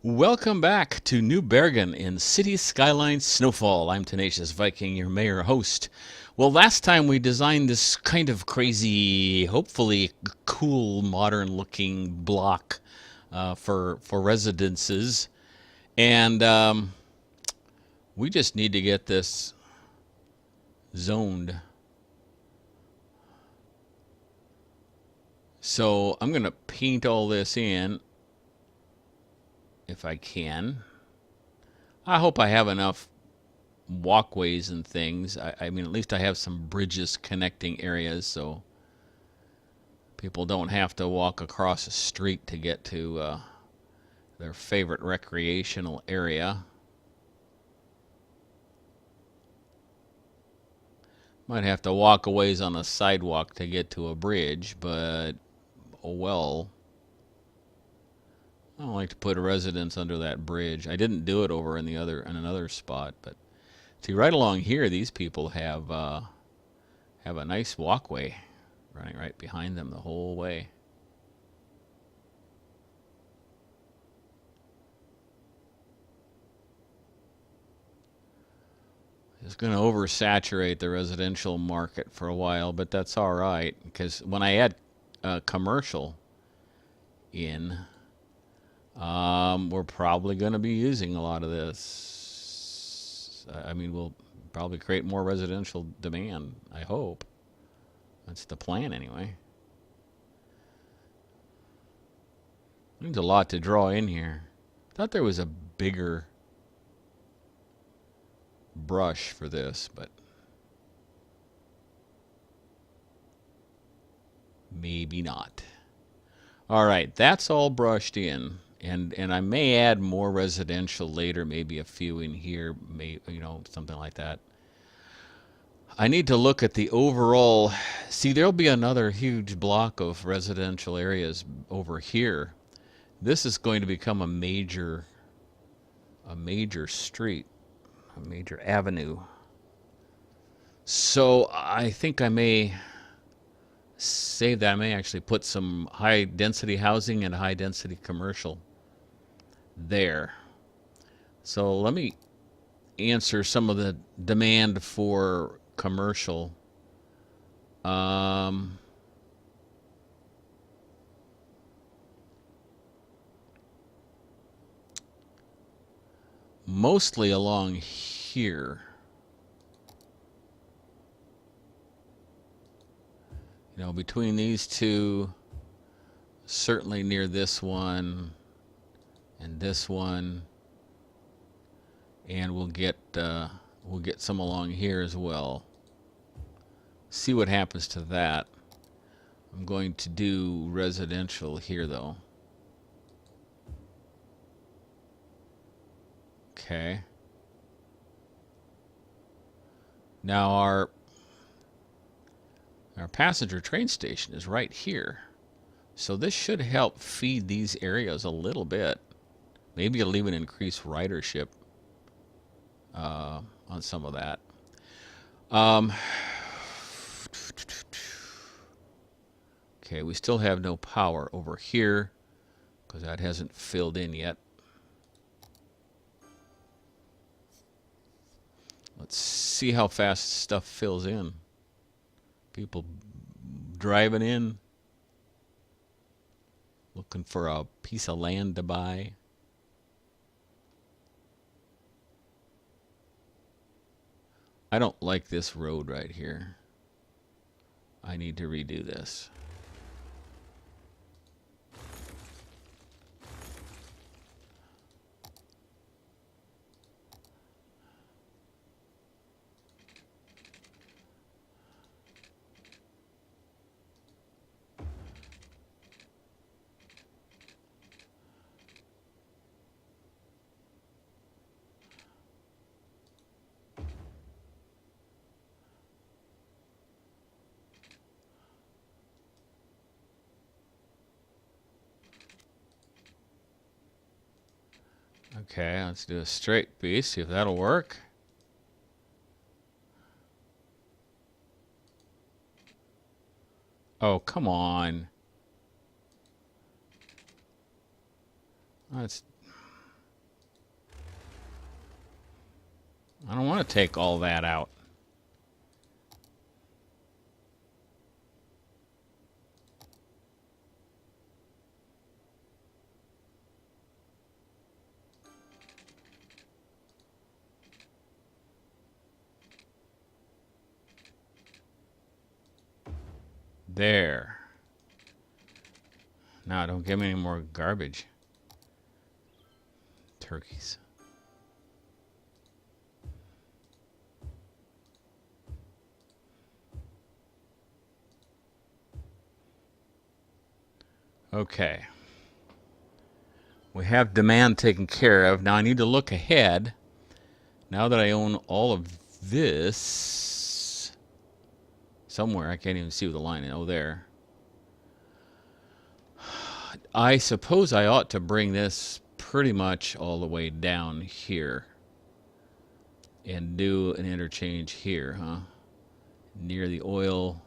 Welcome back to New Bergen in City Skylines Snowfall. I'm Tenacious Viking, your mayor host. Well, last time we designed this kind of crazy, hopefully cool, modern-looking block for residences, and we just need to get this zoned. So I'm going to paint all this in if I can. I hope I have enough walkways and things. I mean, at least I have some bridges connecting areas so people don't have to walk across a street to get to their favorite recreational area. Might have to walk a ways on a sidewalk to get to a bridge, but oh well. I don't like to put a residence under that bridge. I didn't do it over in another spot, but see, right along here, these people have a nice walkway running right behind them the whole way. It's going to oversaturate the residential market for a while, but that's all right because when I add commercial in, we're probably going to be using a lot of this. I mean, we'll probably create more residential demand, I hope. That's the plan anyway. There's a lot to draw in here. Thought there was a bigger brush for this, but maybe not. All right, that's all brushed in, and I may add more residential later, maybe a few in here, something like that. I need to look at the overall. See, there'll be another huge block of residential areas over here. This is going to become a major street, a major avenue. So I think I may save that. I may actually put some high density housing and high density commercial there. So let me answer some of the demand for commercial. Um, Mostly along here. Between these two, certainly near this one and this one, and we'll get some along here as well. See what happens to that. I'm going to do residential here though. Okay. Now our passenger train station is right here. So this should help feed these areas a little bit. Maybe it'll even increase ridership on some of that. Um, okay, we still have no power over here because that hasn't filled in yet. Let's see how fast stuff fills in. People driving in, looking for a piece of land to buy. I don't like this road right here. I need to redo this. Okay, let's do a straight piece, see if that'll work. Oh, come on. That's I don't want to take all that out. There. Now, don't give me any more garbage. Turkeys. Okay. We have demand taken care of. Now I need to look ahead. Now that I own all of this somewhere, I can't even see where the line is. Oh, there. I suppose I ought to bring this pretty much all the way down here and do an interchange here, huh? Near the oil.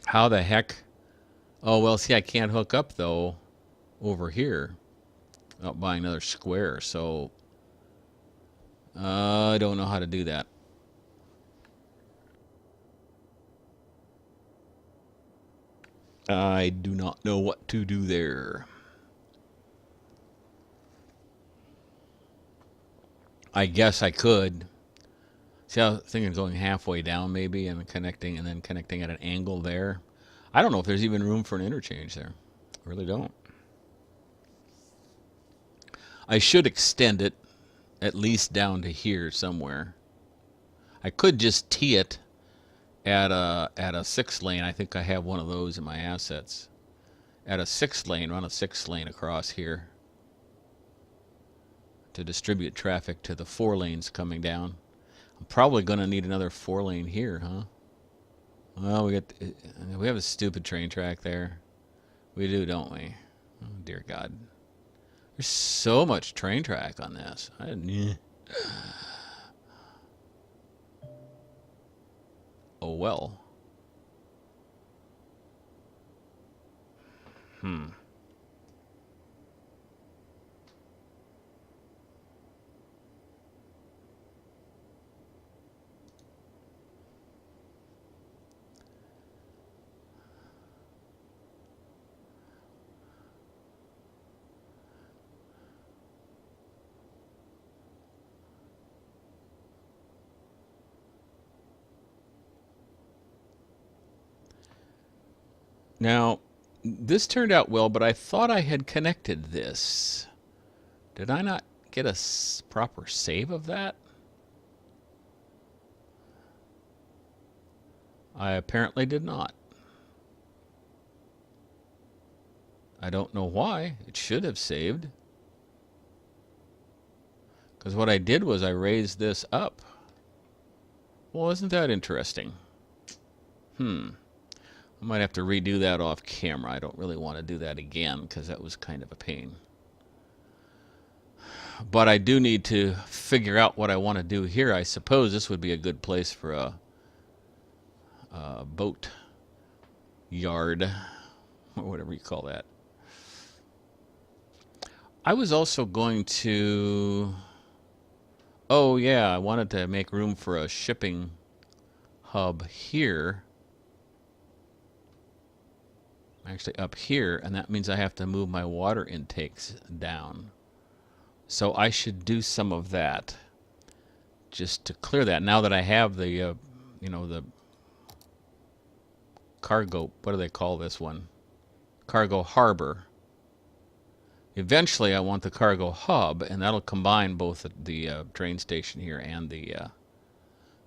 How the heck? Oh, well, see, I can't hook up, though, over here without buying another square, so I don't know how to do that. I do not know what to do there. I guess I could. See how thinking going halfway down maybe and connecting and then connecting at an angle there. I don't know if there's even room for an interchange there. I really don't. I should extend it at least down to here somewhere. I could just tee it at a 6 lane. I think I have one of those in my assets. At a 6 lane, run a 6 lane across here to distribute traffic to the 4 lanes coming down. I'm probably going to need another 4 lane here, huh? Well, we have a stupid train track there. We do, don't we? Oh, dear God. There's so much train track on this. Oh, well. Now, this turned out well, but I thought I had connected this. Did I not get a proper save of that? I apparently did not. I don't know why. It should have saved. Because what I did was I raised this up. Well, isn't that interesting? I might have to redo that off camera. I don't really want to do that again because that was kind of a pain. But I do need to figure out what I want to do here. I suppose this would be a good place for a boat yard, or whatever you call that. I was also going to... Oh, yeah, I wanted to make room for a shipping hub here. Actually up here, and that means I have to move my water intakes down. So I should do some of that just to clear that. Now that I have the, the cargo, what do they call this one? Cargo harbor. Eventually I want the cargo hub, and that'll combine both the train station here and the,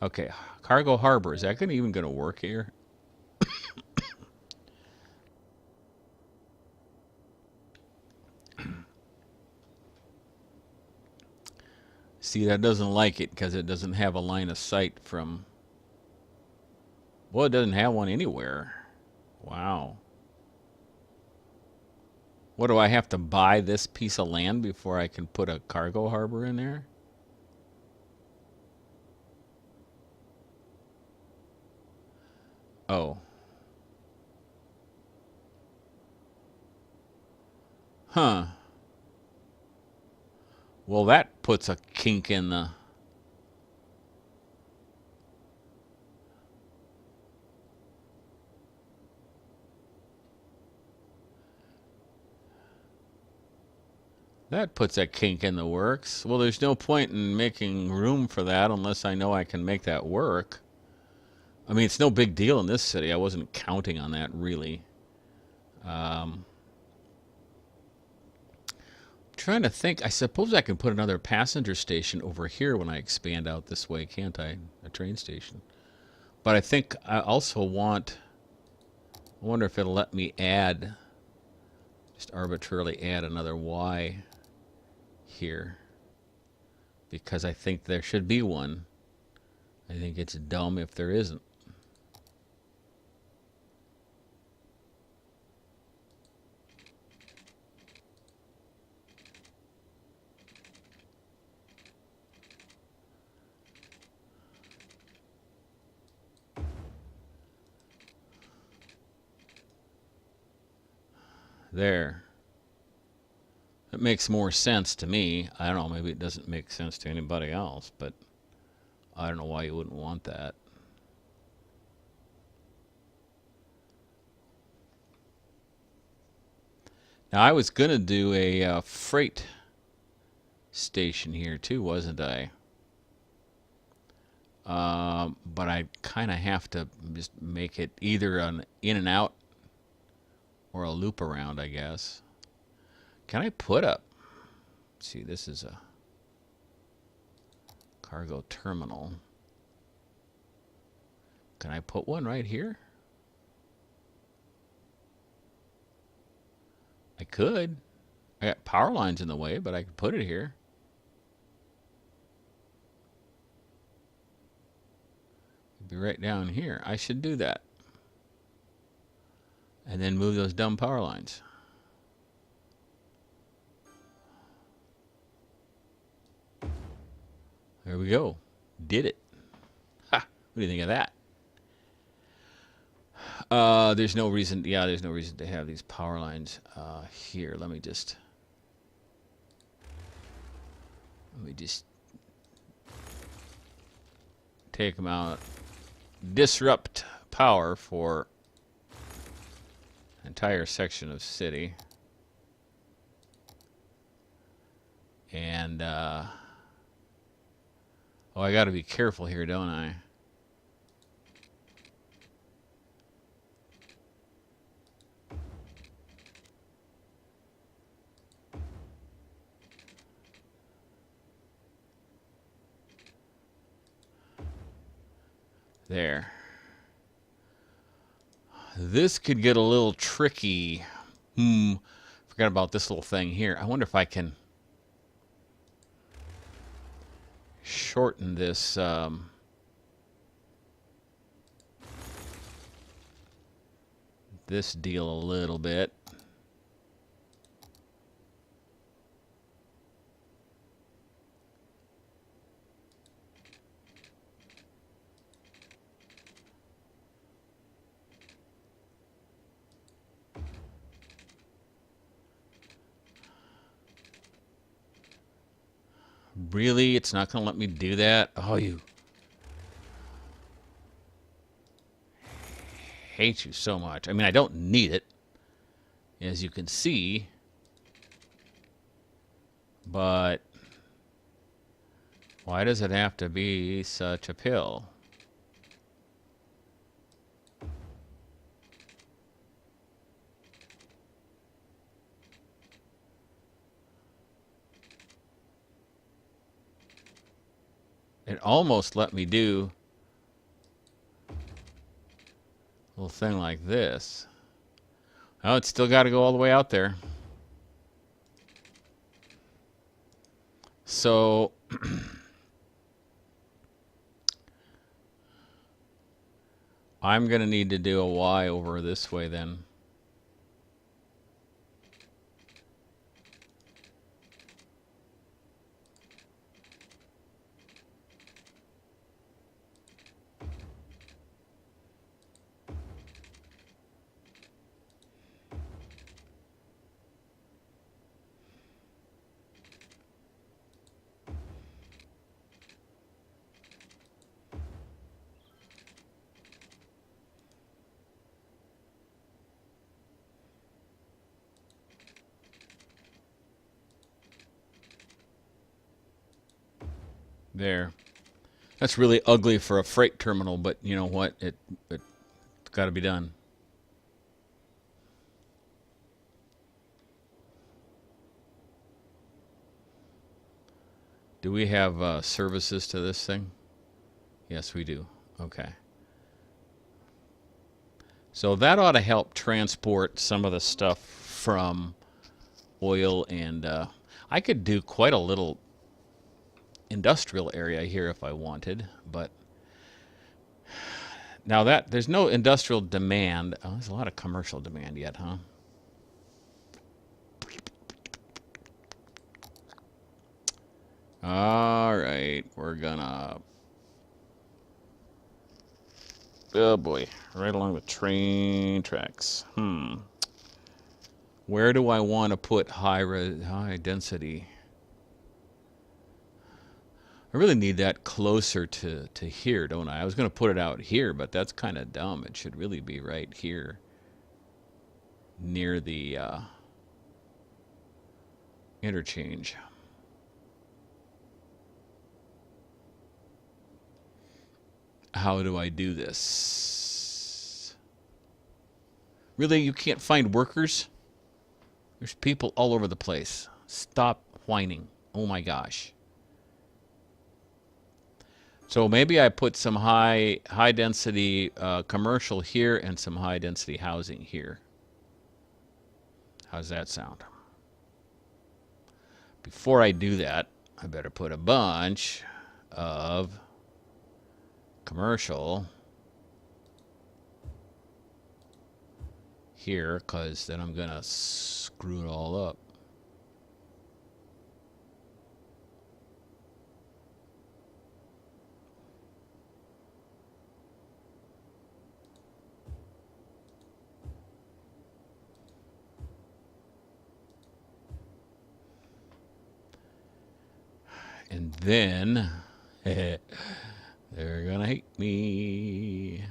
okay, cargo harbor. Is that even going to work here? See, that doesn't like it because it doesn't have a line of sight from... Well, it doesn't have one anywhere. Wow. What, do I have to buy this piece of land before I can put a cargo harbor in there? Oh. Huh. Well, that puts a kink in the... That puts a kink in the works. Well, there's no point in making room for that unless I know I can make that work. I mean, it's no big deal in this city. I wasn't counting on that, really. Trying to think. I suppose I can put another passenger station over here when I expand out this way, can't I? A train station. But I think I also want... I wonder if it'll let me add... Just arbitrarily add another Y here. Because I think there should be one. I think it's dumb if there isn't. There. It makes more sense to me. I don't know, maybe it doesn't make sense to anybody else, but I don't know why you wouldn't want that. Now, I was going to do a freight station here too, wasn't I? But I kind of have to just make it either an in and out or a loop around, I guess. Can I put up? See, this is a cargo terminal. Can I put one right here? I could. I got power lines in the way, but I could put it here. It'd be right down here. I should do that. And then move those dumb power lines. There we go. Did it. Ha! What do you think of that? There's no reason. Yeah, there's no reason to have these power lines here. Let me just take them out. Disrupt power for an entire section of city. And oh, I got to be careful here, don't I? There. This could get a little tricky. Forgot about this little thing here. I wonder if I can shorten this this deal a little bit. Really? It's not going to let me do that? Oh, you... hate you so much. I mean, I don't need it, as you can see. But... why does it have to be such a pill? It almost let me do a little thing like this. Oh, it's still got to go all the way out there. So I'm going to need to do a Y over this way then. There. That's really ugly for a freight terminal, but you know what? It's got to be done. Do we have services to this thing? Yes, we do. Okay. So that ought to help transport some of the stuff from oil, and I could do quite a little industrial area here if I wanted, but now that there's no industrial demand. Oh, there's a lot of commercial demand yet, huh? All right, we're gonna. Oh boy, right along the train tracks. Where do I want to put high density? I really need that closer to here, don't I? I was going to put it out here, but that's kind of dumb. It should really be right here near the interchange. How do I do this? Really, you can't find workers? There's people all over the place. Stop whining. Oh my gosh. So maybe I put some high density commercial here and some high density housing here. How's that sound? Before I do that, I better put a bunch of commercial here, because then I'm gonna screw it all up. And then they're gonna hate me.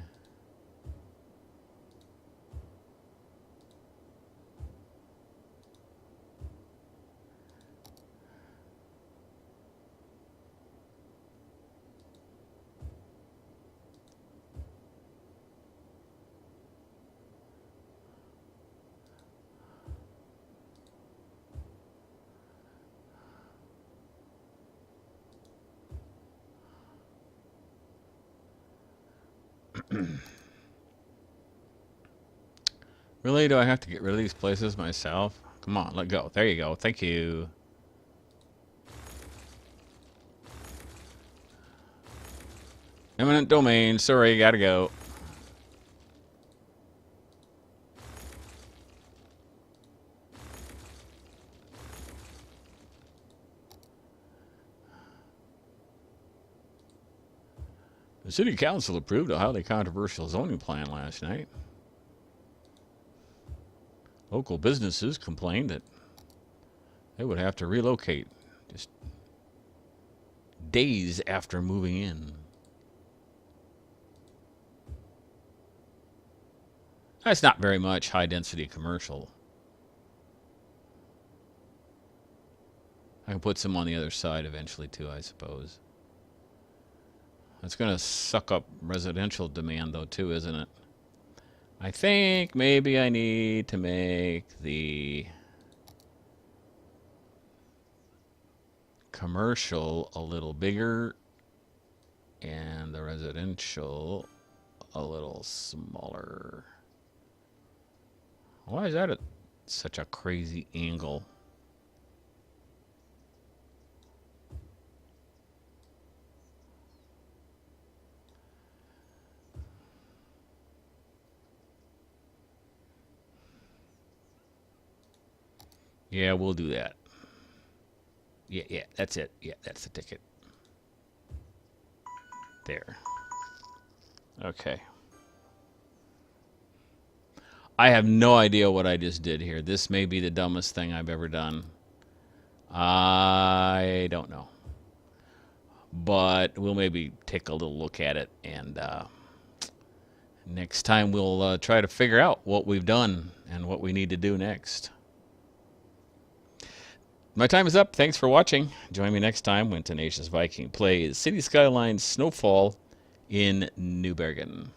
Really, do I have to get rid of these places myself? Come on, let go. There you go. Thank you. Eminent domain. Sorry, gotta go. The city council approved a highly controversial zoning plan last night. Local businesses complained that they would have to relocate just days after moving in. That's not very much high density commercial. I can put some on the other side eventually too, I suppose. That's going to suck up residential demand though too, isn't it? I think maybe I need to make the commercial a little bigger and the residential a little smaller. Why is that such a crazy angle? Yeah, we'll do that. Yeah, that's it. Yeah, that's the ticket. There. Okay. I have no idea what I just did here. This may be the dumbest thing I've ever done. I don't know. But we'll maybe take a little look at it, and next time we'll try to figure out what we've done and what we need to do next. My time is up. Thanks for watching. Join me next time when Tenacious Viking plays City Skylines Snowfall in New Bergen.